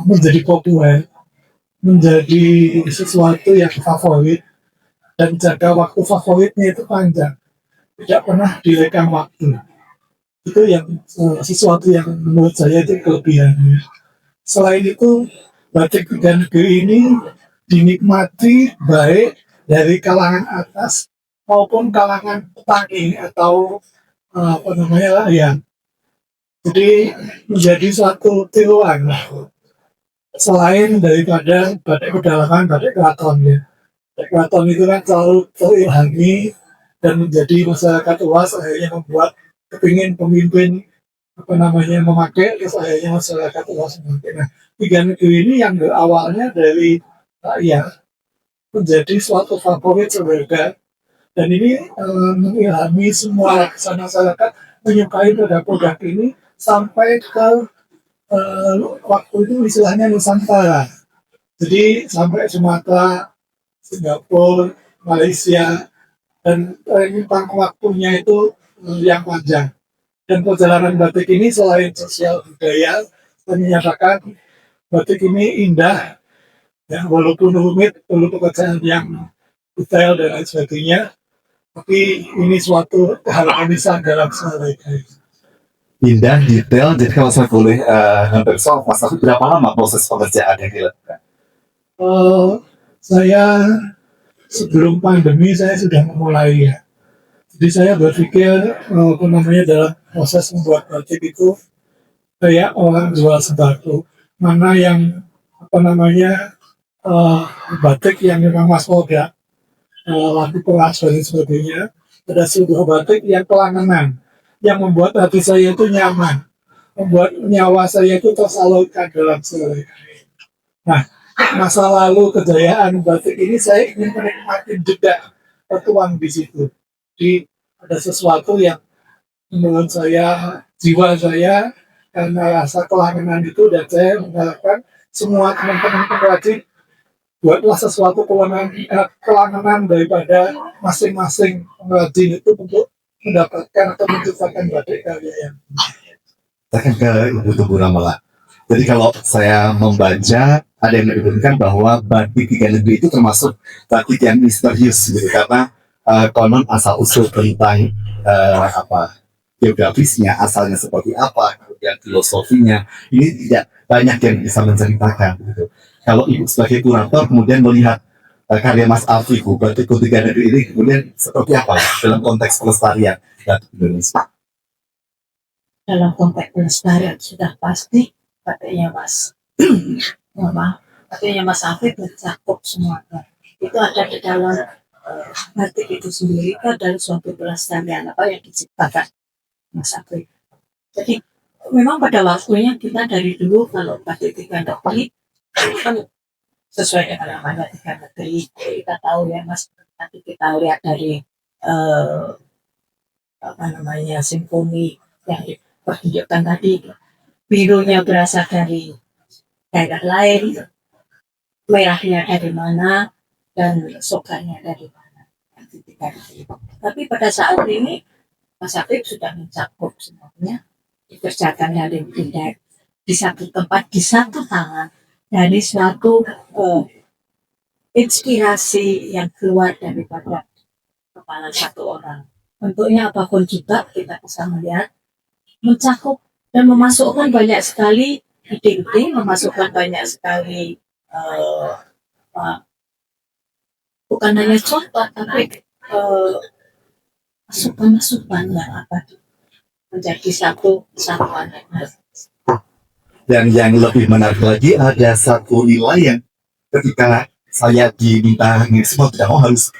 menjadi populer, menjadi sesuatu yang favorit, dan jaga waktu favoritnya itu panjang, tidak pernah direkam waktu. Itu yang sesuatu yang menurut saya itu kelebihannya. Selain itu, batik tiga negeri ini dinikmati baik dari kalangan atas maupun kalangan petani atau apa namanya lah ya. Jadi menjadi suatu tiruan selain daripada batik pedalaman, batik keraton ya. Batik keraton itu kan selalu terilhami dan menjadi masyarakat luas akhirnya membuat kepingin pemimpin apa namanya memakai, terus akhirnya masyarakat luas memakai. Nah, tiga negeri ini yang awalnya dari rakyat menjadi suatu favorit sebenarnya, dan ini mengilhami semua lapisan masyarakat menyukai produk-produk ini sampai ke waktu itu istilahnya Nusantara. Jadi sampai Sumatera, Singapura, Malaysia, dan rentang waktunya itu yang panjang. Dan perjalanan batik ini selain sosial budaya, menyatakan batik ini indah, ya, walaupun rumit, perlu pekerjaan yang detail dan lain sebagainya, tapi ini suatu keharmonisan dalam semuanya. Indah, detail. Jadi kalau saya boleh ngambil soal Mas Taufik, berapa lama proses pengerjaan yang dilakukan? Saya sebelum pandemi saya sudah memulai ya. Jadi saya berpikir apa namanya dalam proses membuat batik itu kayak orang jual sembako, mana yang apa namanya uh, batik yang memang masroga, laku keras dan sebagainya. Ada sebuah batik yang kelangenan, yang membuat hati saya itu nyaman, membuat nyawa saya itu tersalurkan dalam selera. Nah, masa lalu kejayaan batik ini saya ingin menikmati jeda tertuang di situ. Jadi ada sesuatu yang menurut saya, jiwa saya, karena rasa kelangenan itu, dan saya mengharapkan semua teman-teman pengrajin buatlah sesuatu kelangenan daripada masing-masing pengrajin itu untuk mendapatkan atau menciptakan batik karya yang Saya akan ke Ibu Tugu Ramala. Jadi kalau saya membaca, ada yang menyebutkan bahwa batik tiga negeri itu termasuk batik yang misterius gitu, karena konon asal usul tentang apa geografisnya, asalnya seperti apa, kemudian filosofinya, ini tidak banyak yang bisa menceritakan gitu. Kalau Ibu sebagai kurator kemudian melihat karya Mas Alfi, batik tiga negeri ini kemudian seperti apa dalam konteks pelestarian batik Indonesia? Dalam konteks pelestarian sudah pasti batiknya Mas batiknya Mas Afif mencakup semuanya. Itu ada di dalam batik itu sendiri, itu adalah suatu pelestarian apa yang diciptakan Mas Afif. Jadi memang pada waktunya kita dari dulu kalau batik tiga negeri kan sesuai dengan namanya tiga negeri, kita tahu ya Mas, nanti kita lihat dari apa namanya simfoni yang dipertunjukkan tadi, birunya berasal dari daerah lain, merahnya dari mana, dan sokanya dari mana. Tapi pada saat ini Mas Afif sudah mencakup semuanya, dikerjakan dari tidak di satu tempat, di satu tangan, dari suatu inspirasi yang keluar daripada kepala satu orang. Bentuknya apapun juga kita bisa melihat, mencakup dan memasukkan banyak sekali ide-ide, memasukkan banyak sekali bukan hanya contoh, tapi masukan-masukan yang apa menjadi satu kesatuan. Dan yang lebih menarik lagi, ada satu nilai yang ketika saya diminta semua tidak mau harus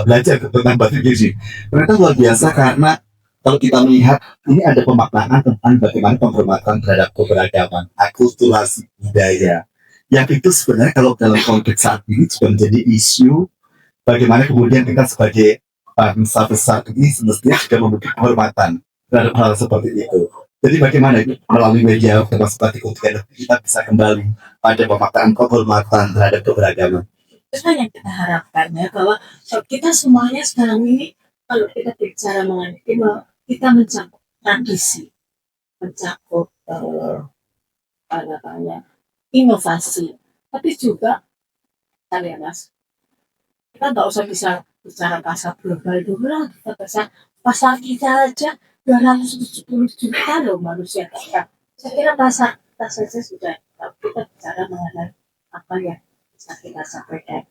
belajar tentang batik ini. Ternyata luar biasa karena kalau kita melihat ini ada pemaknaan tentang bagaimana penghormatan terhadap keberagaman, akulturasi budaya. Yang itu sebenarnya kalau dalam konteks saat ini juga menjadi isu bagaimana kemudian kita sebagai bangsa besar ini semestinya juga memberikan penghormatan terhadap hal seperti itu. Jadi bagaimana melalui media termasuk batik kita bisa kembali pada pemaknaan penghormatan terhadap keberagaman. Itu yang kita harapkan ya, bahwa kita semuanya sekarang ini kalau kita bicara mengenai kita mencakup tradisi, mencakup namanya inovasi, tapi juga kalian mas, kita nggak usah bisa bicara pasar global dulu lah, kita bisa pasar kita aja 270 juta loh manusia kita. Saya kira pasar kita saja sudah kita bicara mengenai apa yang bisa kita sampaikan.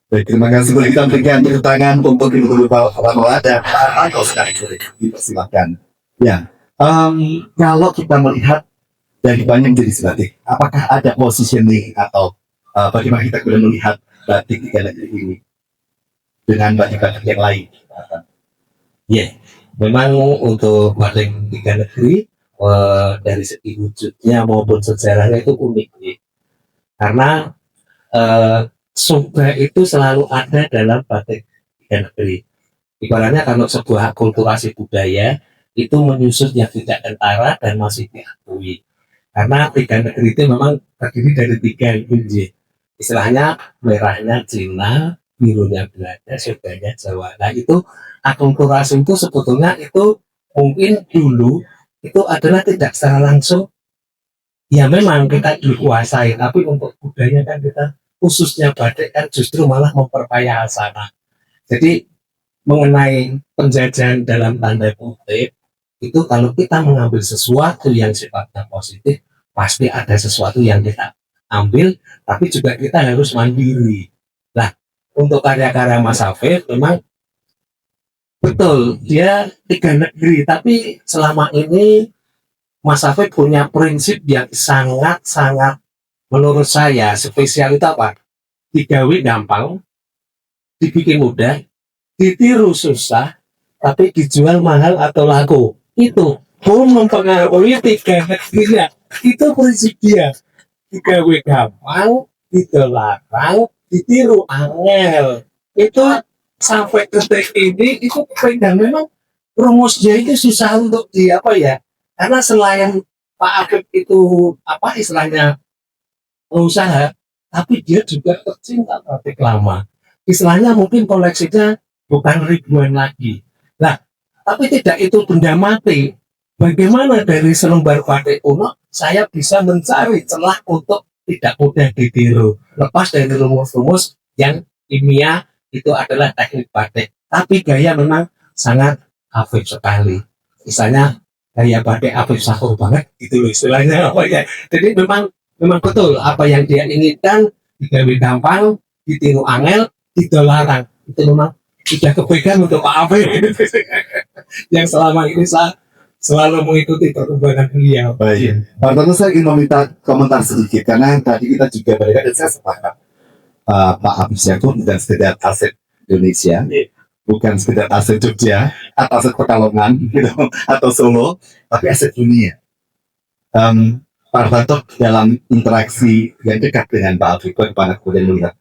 Baik, terima kasih. Boleh kita berikan tepuk tangan untuk Ibu Bapak dan Pak Anto sekali boleh dipersilakan. Ya, kalau kita melihat dari banyak jenis batik, apakah ada positioning atau bagaimana kita kemudian melihat batik di negeri ini dengan batik-batik yang lain? Ya, memang untuk batik tiga negeri dari segi wujudnya maupun sejarahnya itu unik, ya. Karena sumber itu selalu ada dalam batik tiga negeri. Ibaratnya kalau sebuah akulturasi budaya itu menyusut yang tidak kentara dan masih diakui. Karena tiga negeri itu memang terdiri dari tiga kunci. Istilahnya merahnya Cina, birunya Belanda, sudahnya Jawa. Nah itu akulturasi itu sebetulnya itu mungkin dulu itu adalah tidak secara langsung. Ya memang kita dikuasai, tapi untuk budaya kan kita khususnya batik kan justru malah memperkaya sana. Jadi mengenai penjajahan dalam tanda kutip itu kalau kita mengambil sesuatu yang sifatnya positif pasti ada sesuatu yang kita ambil, tapi juga kita harus mandiri. Nah untuk karya-karya Mas Hafid memang betul dia tiga negeri, tapi selama ini Mas Hafid punya prinsip yang sangat-sangat menurut saya spesial itu apa? Digawe gampang, dibikin mudah, ditiru susah, tapi dijual mahal atau laku. Itu pun mempengaruhi tiga negerinya. Itu prinsip dia. Digawe gampang, dilarang, ditiru angel. Itu sampai detik ini itu pegang memang rumusnya itu susah untuk di apa ya? Karena selain Pak Afif itu apa istilahnya usaha, tapi dia juga pecinta batik lama. Istilahnya mungkin koleksinya bukan ribuan lagi. Nah, tapi tidak itu benda mati. Bagaimana dari selembar batik kuno saya bisa mencari celah untuk tidak mudah ditiru. Lepas dari rumus-rumus yang kimia itu adalah teknik batik. Tapi gaya memang sangat Afif sekali. Misalnya gaya batik Afif Sakur banget, itu loh istilahnya apa ya. Jadi memang betul apa yang dia inginkan digawe gampang, ditiru angel, dilarang. Itu memang sudah kepegang untuk Pak Afif yang selama ini saya selalu mengikuti perkembangan beliau. Baik, Pak Anto, saya ingin meminta komentar sedikit karena tadi kita juga berikan dan saya sepakat Pak Afif Sakur bukan sekedar aset Indonesia, bukan sekedar aset Jogja atau aset Pekalongan gitu, atau Solo, tapi aset dunia. Pak Anto dalam interaksi yang dekat dengan Pak Afif, bagaimana kemudian melihat?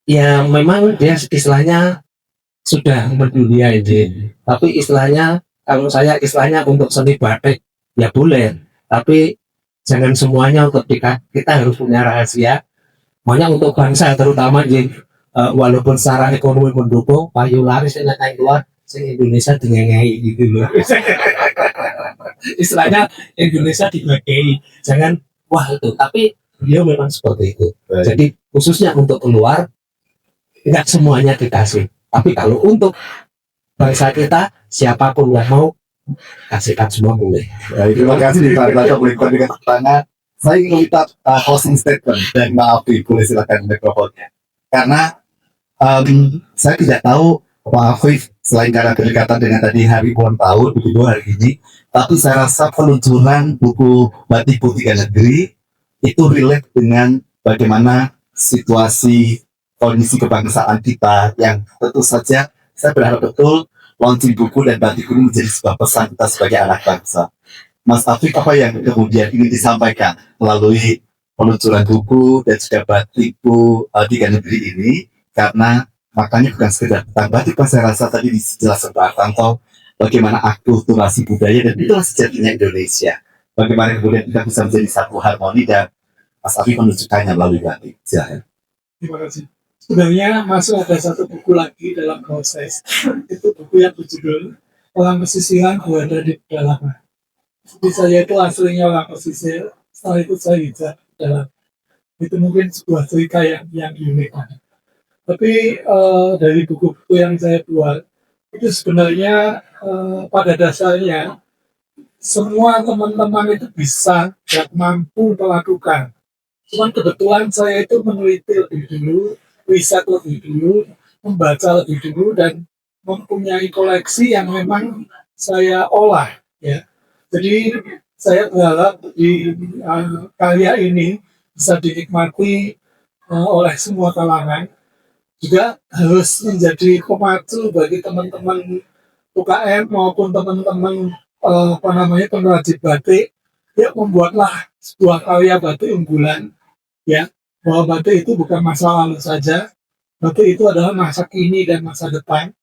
Ya memang dia istilahnya sudah mendunia ini, tapi istilahnya kalau saya istilahnya untuk seni batik ya boleh, tapi jangan semuanya untuk kita harus punya rahasia. Makanya untuk bangsa terutama walaupun secara ekonomi mendukung, payu laris yang keluar Indonesia dengan gitu loh. Istilahnya Indonesia dibagai, jangan wah itu, tapi dia memang seperti itu. Baik. Jadi khususnya untuk keluar tidak semuanya dikasih, tapi kalau untuk bangsa kita siapapun yang mau kasihkan semua boleh. Baik, terima kasih di Pak Anto boleh berikan tangan. Saya ingin meminta closing statement dan Pak Afif, boleh silakan mikrofonnya. Karena saya tidak tahu Pak Afif selain karena kedekatan dengan tadi hari ulang tahun begitu hari ini, tapi saya rasa peluncuran buku Batik Tiga Negeri itu relate dengan bagaimana situasi kondisi kebangsaan kita yang tentu saja saya berharap betul launching buku dan batik ini menjadi sebuah pesan kita sebagai anak bangsa. Mas Afif, apa yang kemudian ingin disampaikan melalui peluncuran buku dan juga batik Tiga Negeri ini? Karena makanya bukan sekedar tentang batik, saya rasa tadi dijelaskan Pak Anto bagaimana akulturasi budaya dan itulah sejatinya Indonesia. Bagaimana kemudian kita bisa menjadi satu harmoni dan Mas Afif menunjukkannya melalui batik. Silahkan. Terima kasih. Sebenarnya masuk ada satu buku lagi dalam proses. Itu buku yang berjudul Pelang Pesisiran Berada di Pedalaman. Seperti saya itu aslinya orang pesisir, setelah itu saya hijrah dalam itu mungkin sebuah cerita yang unik. Tapi dari buku-buku yang saya buat itu sebenarnya pada dasarnya semua teman-teman itu bisa dan mampu melakukan. Cuman kebetulan saya itu meneliti lebih dulu, riset lebih dulu, membaca lebih dulu dan mempunyai koleksi yang memang saya olah ya. Jadi saya berharap di karya ini bisa dinikmati oleh semua kalangan. Juga harus menjadi pemacu bagi teman-teman UKM maupun teman-teman pengrajin batik. Ya membuatlah sebuah karya batik unggulan ya, bahwa batik itu bukan masa lalu saja, batik itu adalah masa kini dan masa depan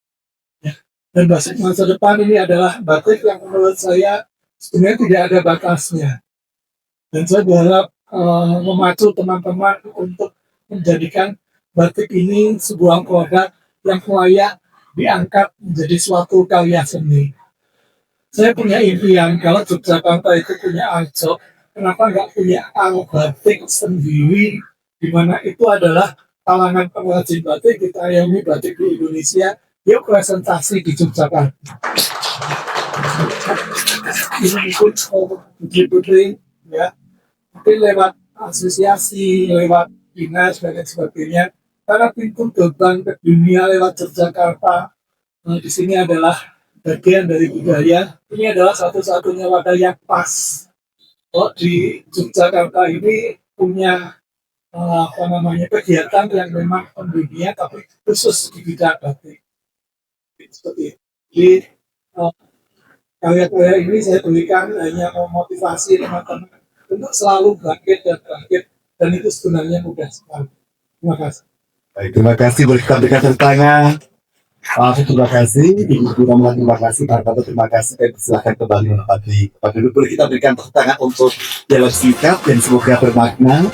ya. Dan masa depan ini adalah batik yang menurut saya sebenarnya tidak ada batasnya, dan saya berharap memacu teman-teman untuk menjadikan batik ini sebuah produk yang layak diangkat menjadi suatu karya seni. Saya punya impian kalau Yogyakarta itu punya Arjok, kenapa nggak punya batik sendiri, di mana itu adalah kalangan pengrajin batik, kita yang batik di Indonesia, yuk presentasi di Yogyakarta. Ini ikut putri-putri, ya, mungkin lewat asosiasi, lewat dinas dan lain sebagainya, karena pintu gerbang ke dunia lewat Yogyakarta di sini adalah bagian dari budaya. Ini adalah satu-satunya wadah yang pas. Oh, di Yogyakarta ini punya kegiatan yang memang pendunia tapi khusus di bidang batik. Seperti di karya-karya ini saya berikan hanya memotivasi teman-teman untuk selalu bangkit, dan itu sebenarnya mudah sekali. Terima kasih. Baik, terima kasih. Boleh kita berikan tepuk tangan. Terima kasih, Ibu Ramlan, terima kasih, Pak Kato, terima kasih. Silahkan kembali menempati tempat duduk. Boleh kita berikan tepuk tangan untuk dialog singkat dan semoga bermakna.